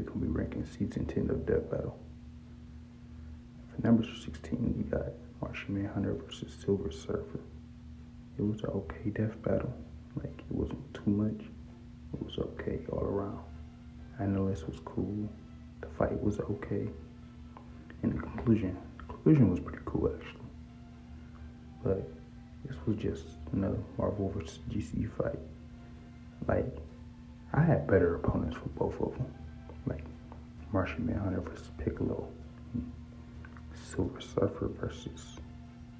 we're going to be ranking season 10 of Death Battle. For number 16, we got Martian Manhunter versus Silver Surfer. It was an okay death battle. Like, it wasn't too much. It was okay all around. Analyst was cool. The fight was okay. And the conclusion was pretty cool, actually. But this was just another Marvel versus DC fight. Like, I had better opponents for both of them. Like, Martian Manhunter versus Piccolo. Silver Surfer versus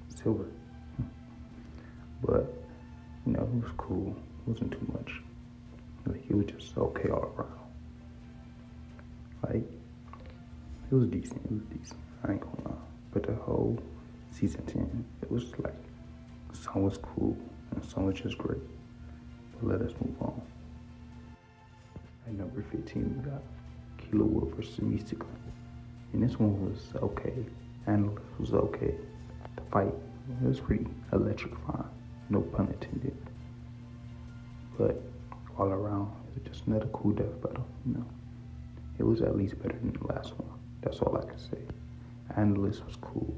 Silver. But, it was cool. It wasn't too much. Like, it was just okay all around. Like, it was decent. I ain't gonna lie. But the whole season 10, it was like, some was cool and some was just great. But let us move on. At number 15, we got Killer Wolf versus Mystical. And this one was okay. Analyst was okay. The fight, it was pretty electrifying. No pun intended. But all around, it was just another cool death battle, It was at least better than the last one. That's all I can say. Analyst was cool.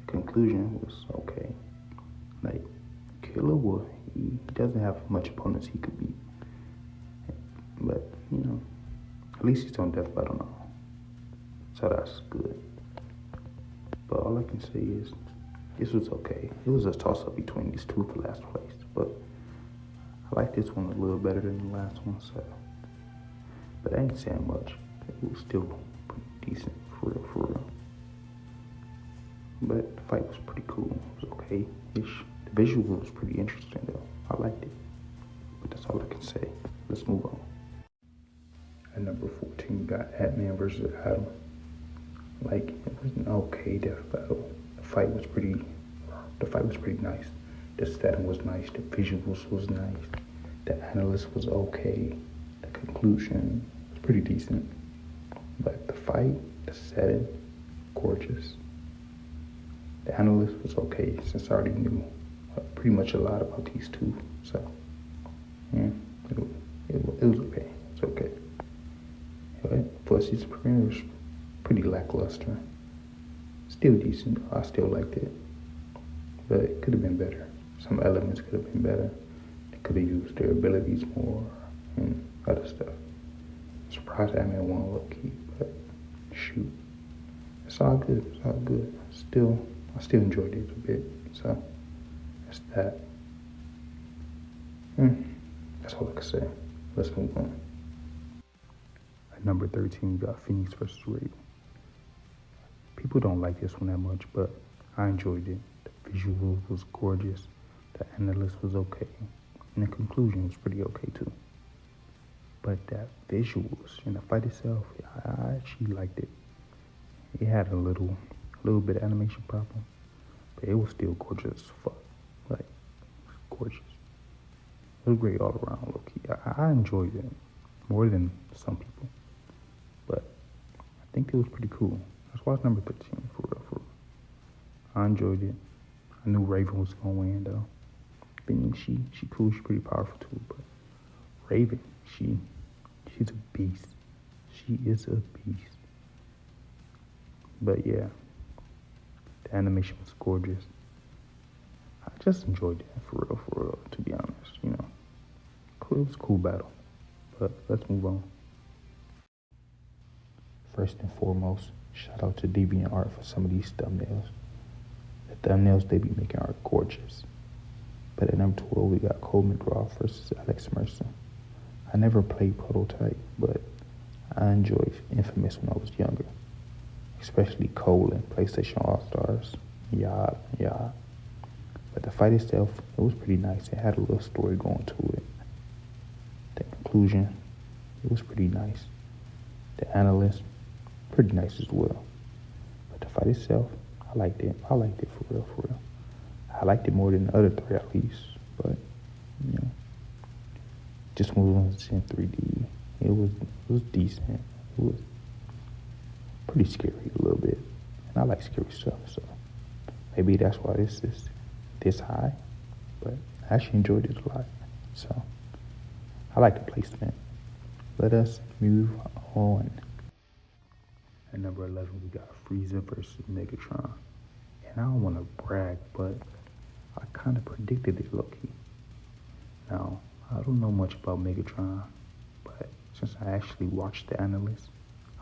The conclusion was okay. Like, Killer Wolf, he doesn't have much opponents he could beat. But, at least he's on Death Battle now. So that's good. But all I can say is, this was okay. It was a toss-up between these two for last place. But I like this one a little better than the last one, so. But I ain't saying much. It was still pretty decent, for real. But the fight was pretty cool. It was okay-ish. The visual was pretty interesting, though. I liked it. But that's all I can say. Let's move on. At number 14, we got Ant-Man versus Atom. Like, it was an okay death battle. The fight was pretty nice. The setting was nice. The visuals was nice. The analyst was okay. The conclusion was pretty decent. But the fight, the setting, gorgeous. The analyst was okay, since I already knew pretty much a lot about these two. So, yeah, it was okay. It's okay. But for season premiere, it was pretty lackluster. Still decent. I still liked it. But it could have been better. Some elements could have been better. They could have used their abilities more and other stuff. I'm surprised Ant-Man won low-key, but shoot. It's all good. I still enjoyed it a bit. So that's that. That's all I can say. Let's move on. At number 13, we got Phoenix versus Raven. People don't like this one that much, but I enjoyed it. The visual was gorgeous. The analyst was okay. And the conclusion was pretty okay too. But that visuals and the fight itself, I actually liked it. It had a little bit of animation problem, but it was still gorgeous as fuck. Like, gorgeous. It was great all around, low-key. I enjoyed it more than some people. But I think it was pretty cool. That's why it's number 13, for real. I enjoyed it. I knew Raven was gonna win, though. I mean, she cool, she's pretty powerful too, but Raven, she's a beast. She is a beast. But yeah, the animation was gorgeous. I just enjoyed it, for real, to be honest, It was a cool battle, but let's move on. First and foremost, shout out to DeviantArt for some of these thumbnails. The thumbnails they be making are gorgeous. But at number 12, we got Cole McGraw versus Alex Mercer. I never played Prototype, but I enjoyed Infamous when I was younger. Especially Cole in PlayStation All-Stars. Yeah. But the fight itself, it was pretty nice. It had a little story going to it. The conclusion, it was pretty nice. The analyst, pretty nice as well. But the fight itself, I liked it for real. I liked it more than the other three at least, but, just moving on to in 3D, it was decent. It was pretty scary a little bit, and I like scary stuff, so maybe that's why this is this high, but I actually enjoyed it a lot, so I like the placement. let us move on. At number 11, we got Frieza versus Megatron. And I don't want to brag, but I kind of predicted it low-key. Now, I don't know much about Megatron, but since I actually watched the analyst,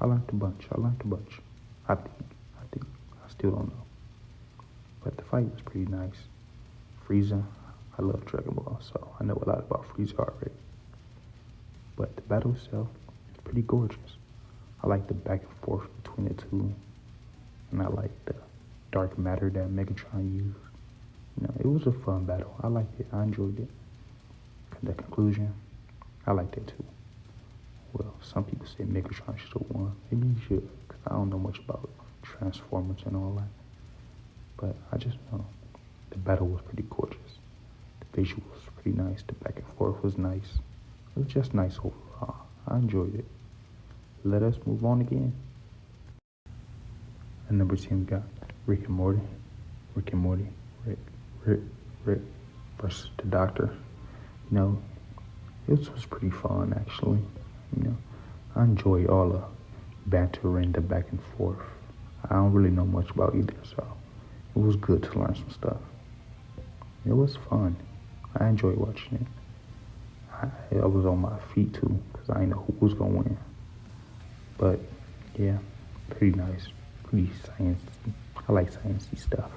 I learned a bunch. I think. I still don't know. But the fight was pretty nice. Frieza, I love Dragon Ball, so I know a lot about Frieza already. But the battle itself is pretty gorgeous. I like the back and forth between the two, and I like the dark matter that Megatron used. It was a fun battle. I liked it. I enjoyed it. The conclusion, I liked it too. Well, some people say Megatron should have won. Maybe he should, because I don't know much about Transformers and all that. But I just know the battle was pretty gorgeous. The visuals was pretty nice. The back and forth was nice. It was just nice overall. I enjoyed it. Let us move on again. At number 10, we got Rick and Morty. Rick versus the Doctor. It was pretty fun actually. I enjoy all the banter and the back and forth. I don't really know much about either, so it was good to learn some stuff. It was fun. I enjoyed watching it. I was on my feet too, because I didn't know who was gonna win. But yeah, pretty nice, pretty sciencey. I like sciencey stuff.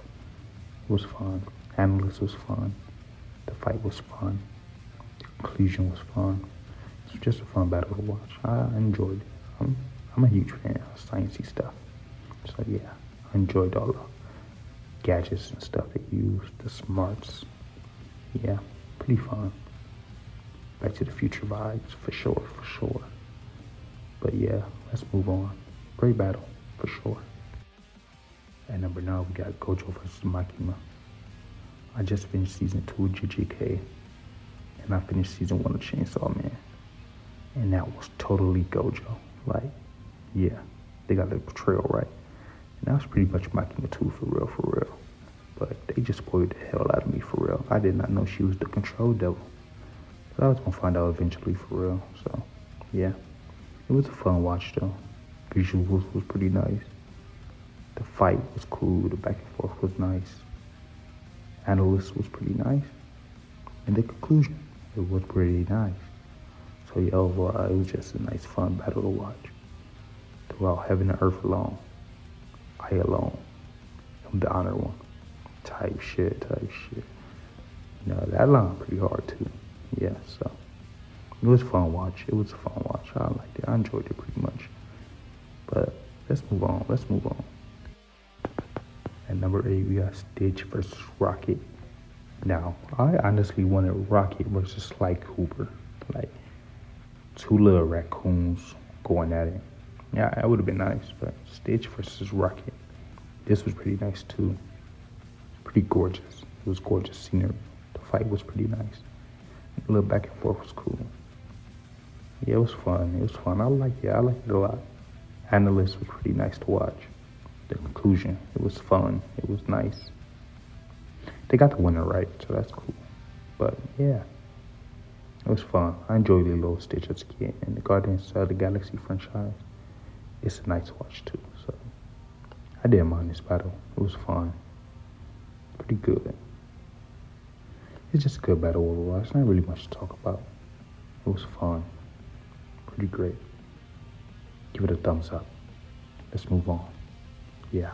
It was fun. Analyst was fun. The fight was fun. The conclusion was fun. It was just a fun battle to watch. I enjoyed it. I'm a huge fan of sciencey stuff. So yeah, I enjoyed all the gadgets and stuff they used, the smarts. Yeah, pretty fun. Back to the Future vibes, for sure. But yeah, let's move on. Great battle, for sure. At number 9, we got Gojo versus Makima. I just finished season 2 of JJK, and I finished season 1 of Chainsaw Man. And that was totally Gojo. Yeah, they got the portrayal right. And that was pretty much Makima too, for real. But they just spoiled the hell out of me, for real. I did not know she was the control devil. But I was gonna find out eventually, for real. So, yeah. It was a fun watch though. Visuals was pretty nice. The fight was cool. The back and forth was nice. Analyst was pretty nice. And the conclusion, it was pretty nice. So yeah, overall, it was just a nice, fun battle to watch. Throughout heaven and earth alone, I alone am the honor one. Type shit. That line pretty hard too. Yeah, so it was a fun watch. I liked it. I enjoyed it pretty much. But let's move on. At number 8, we got Stitch versus Rocket. Now, I honestly wanted Rocket versus Sly Cooper. Two little raccoons going at it. Yeah, that would have been nice, but Stitch versus Rocket. This was pretty nice too. Pretty gorgeous. It was gorgeous scenery. The fight was pretty nice. A little back and forth was cool. Yeah, it was fun. I liked it a lot. Analyst was pretty nice to watch. The conclusion, it was fun. It was nice. They got the winner right, so that's cool. But yeah, it was fun. I enjoyed the little Stitch as a kid. And the Guardians of the Galaxy franchise, it's a nice watch too. So I didn't mind this battle. It was fun. Pretty good. It's just a good battle overall. It's not really much to talk about. It was fun. Pretty great. Give it a thumbs up. Let's move on. Yeah.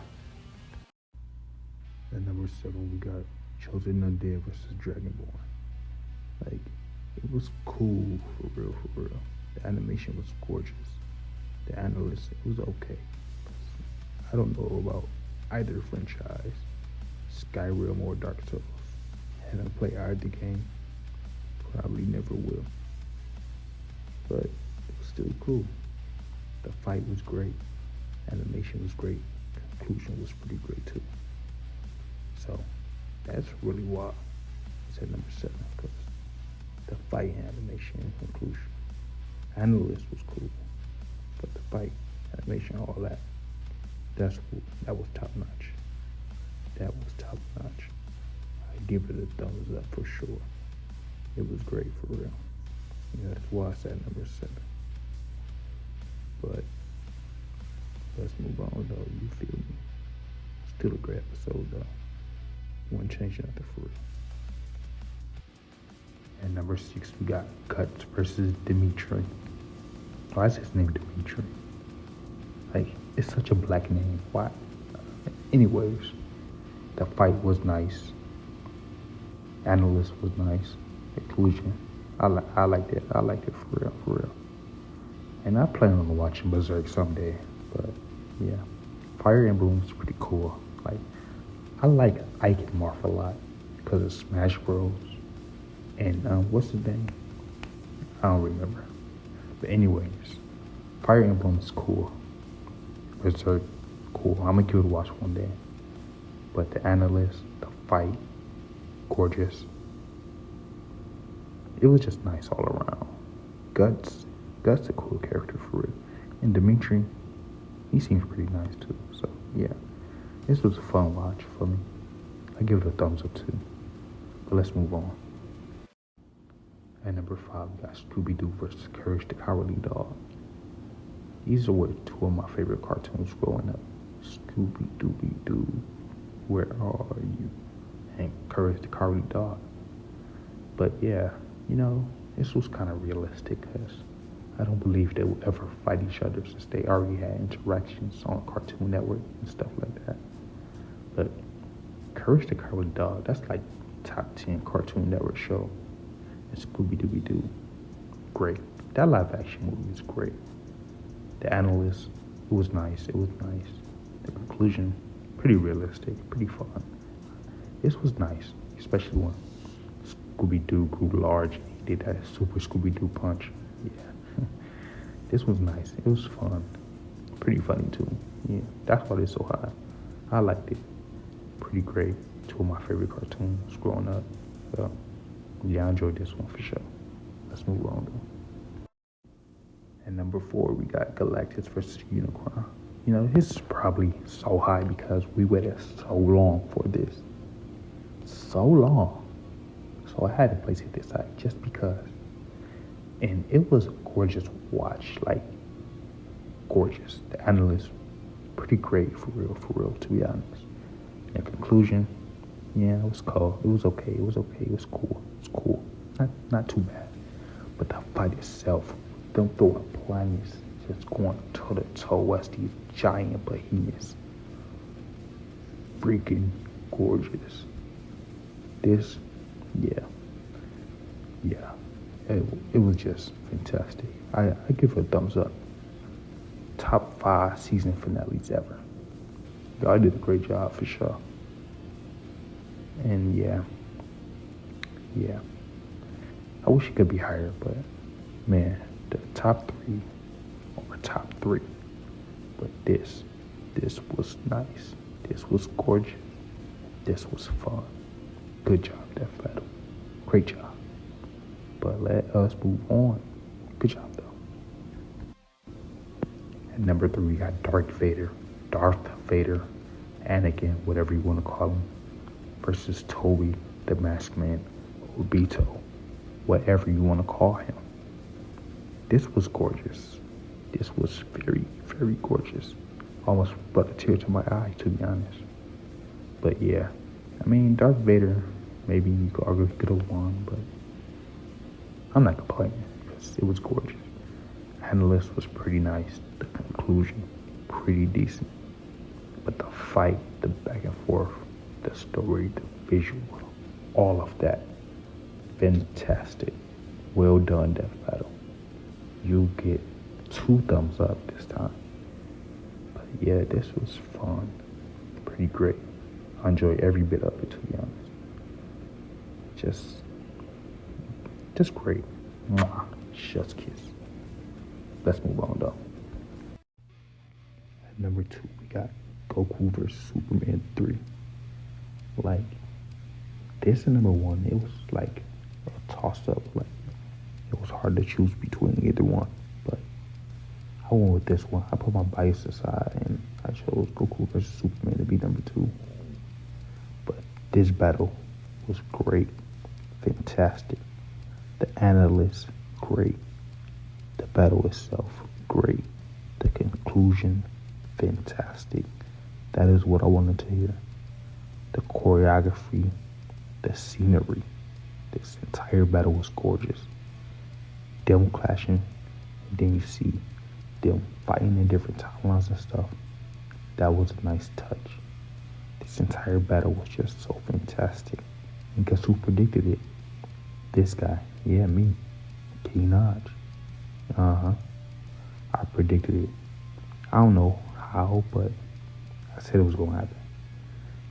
At number 7, we got Chosen Undead versus Dragonborn. It was cool, for real. The animation was gorgeous. The analyst, it was okay. I don't know about either franchise, Skyrim or Dark Souls. Haven't played either game. Probably never will. But it was still cool. The fight was great. Animation was great. Conclusion was pretty great too. So that's really why it's at number 7, because the fight, animation, and conclusion. Analyst was cool, but the fight, animation, all that, that's cool. That was top notch. I give it a thumbs up for sure. It was great, for real. That's why it's at number 7. But let's move on though. You feel me? Still a great episode though. Wouldn't change nothing for it. And number 6, we got Guts versus Dimitri. Why is his name Dimitri? Like, it's such a black name. Why? Anyways, the fight was nice. Analyst was nice. Inclusion. I liked it. I liked it for real, for real. And I plan on watching Berserk someday. But yeah, Fire Emblem is pretty cool. Like, I like Ike and Marth a lot because of Smash Bros. And what's his name? I don't remember. But anyways, Fire Emblem is cool. Berserk, cool. I'm gonna give it a watch one day. But the analyst, the fight, gorgeous. It was just nice all around. Guts a cool character for real. And Dimitri, he seems pretty nice too. So yeah, this was a fun watch for me. I give it a thumbs up too. But let's move on. At number 5, we got Scooby-Doo versus Courage the Cowardly Dog. These were 2 of my favorite cartoons growing up. Scooby-Dooby-Doo, where are you? And Courage the Cowardly Dog. But yeah, this was kind of realistic because I don't believe they would ever fight each other since they already had interactions on Cartoon Network and stuff like that. But Courage the Cowardly Dog, that's like top 10 Cartoon Network show. And Scooby-Dooby-Doo, great. That live action movie is great. The analyst, it was nice. The conclusion, pretty realistic, pretty fun. This was nice, especially when Scooby-Doo grew large and he did that super Scooby-Doo punch. Yeah, this was nice. It was fun, pretty funny too. Yeah, that's why it's so high. I liked it. Pretty great. 2 of my favorite cartoons growing up. So, yeah, I enjoyed this one for sure. Let's move on though. At number 4, we got Galactus versus Unicron. This is probably so high because we waited so long for this. So long. So I had to place it this high just because. And it was a gorgeous watch, like gorgeous. The analyst, pretty great for real, to be honest. In conclusion, yeah, it was cool. It was okay. It was cool. Not too bad. But the fight itself, them throwing planets, just going toe to toe as these giant behemoths. Freaking gorgeous. This, yeah. It was just fantastic. I give it a thumbs up. Top 5 season finales ever. Y'all did a great job for sure. And yeah. I wish it could be higher, but man, the top 3 or top 3. But this was nice. This was gorgeous. This was fun. Good job, deathbattle. Great job. But let us move on. Good job though. At number 3, we got Darth Vader, Anakin, whatever you want to call him, versus Toby, the Masked Man, or Beto, whatever you want to call him. This was gorgeous. This was very, very gorgeous. Almost brought a tear to my eye, to be honest. But yeah, Darth Vader, maybe you could argue he could have won, but I'm not complaining because it was gorgeous. Analyst was pretty nice. The conclusion, pretty decent. But the fight, the back and forth, the story, the visual, all of that, fantastic. Well done, deathbattle. You get 2 thumbs up this time. But yeah, this was fun. Pretty great. I enjoyed every bit of it, to be honest. Just great. Mwah. Chef's kiss. Let's move on though. At number 2, we got Goku vs. Superman 3. Like, this and number 1, it was like a toss-up. Like, it was hard to choose between either one. But I went with this one. I put my bias aside and I chose Goku vs. Superman to be number 2. But this battle was great. Fantastic. The analyst, great. The battle itself, great. The conclusion, fantastic. That is what I wanted to hear. The choreography, the scenery, this entire battle was gorgeous. Them clashing, and then you see them fighting in different timelines and stuff. That was a nice touch. This entire battle was just so fantastic. And guess who predicted it? This guy. Yeah, me. Naj. I predicted it. I don't know how, but I said it was going to happen.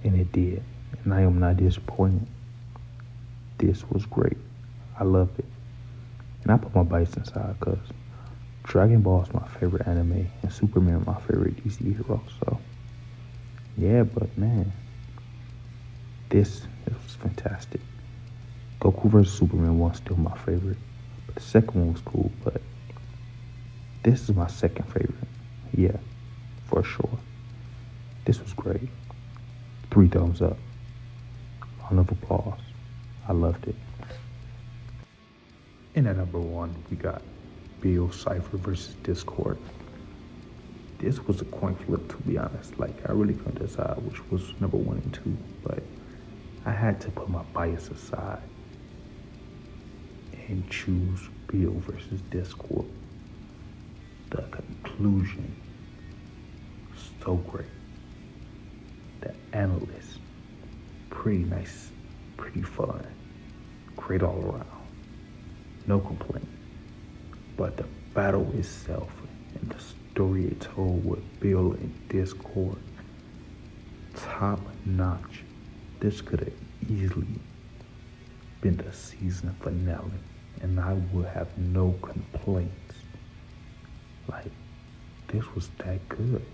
And it did. And I am not disappointed. This was great. I loved it. And I put my bias inside because Dragon Ball is my favorite anime and Superman my favorite DC hero. So, yeah, but man, this was fantastic. Goku vs. Superman 1 still my favorite. But the second one was cool, but this is my second favorite. Yeah, for sure. This was great. 3 thumbs up. Round of applause. I loved it. And at number 1, we got Bill Cipher versus Discord. This was a coin flip, to be honest. Like, I really couldn't decide which was number 1 and 2, but I had to put my bias aside and choose Bill versus Discord. The conclusion, so great. The analyst, pretty nice, pretty fun, great all around. No complaint. But the battle itself and the story it told with Bill and Discord, top notch. This could have easily been the season finale, and I would have no complaints. Like, this was that good.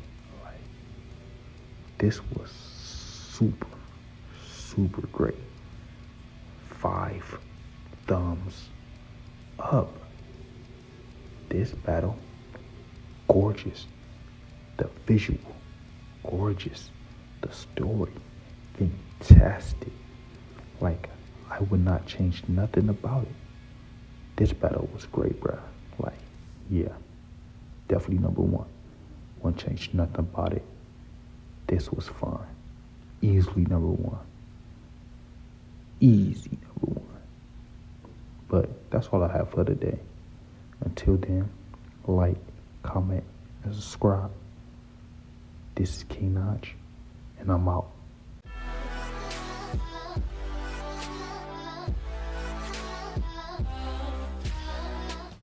Like, this was super, super great. 5 thumbs up. This battle, gorgeous. The visual, gorgeous. The story, fantastic. Like, I would not change nothing about it. This battle was great, bruh. Like, yeah, definitely number 1. Wouldn't change nothing about it. This was fun. Easily number 1. Easy number 1. But that's all I have for today. Until then, like, comment, and subscribe. This is Naj, and I'm out.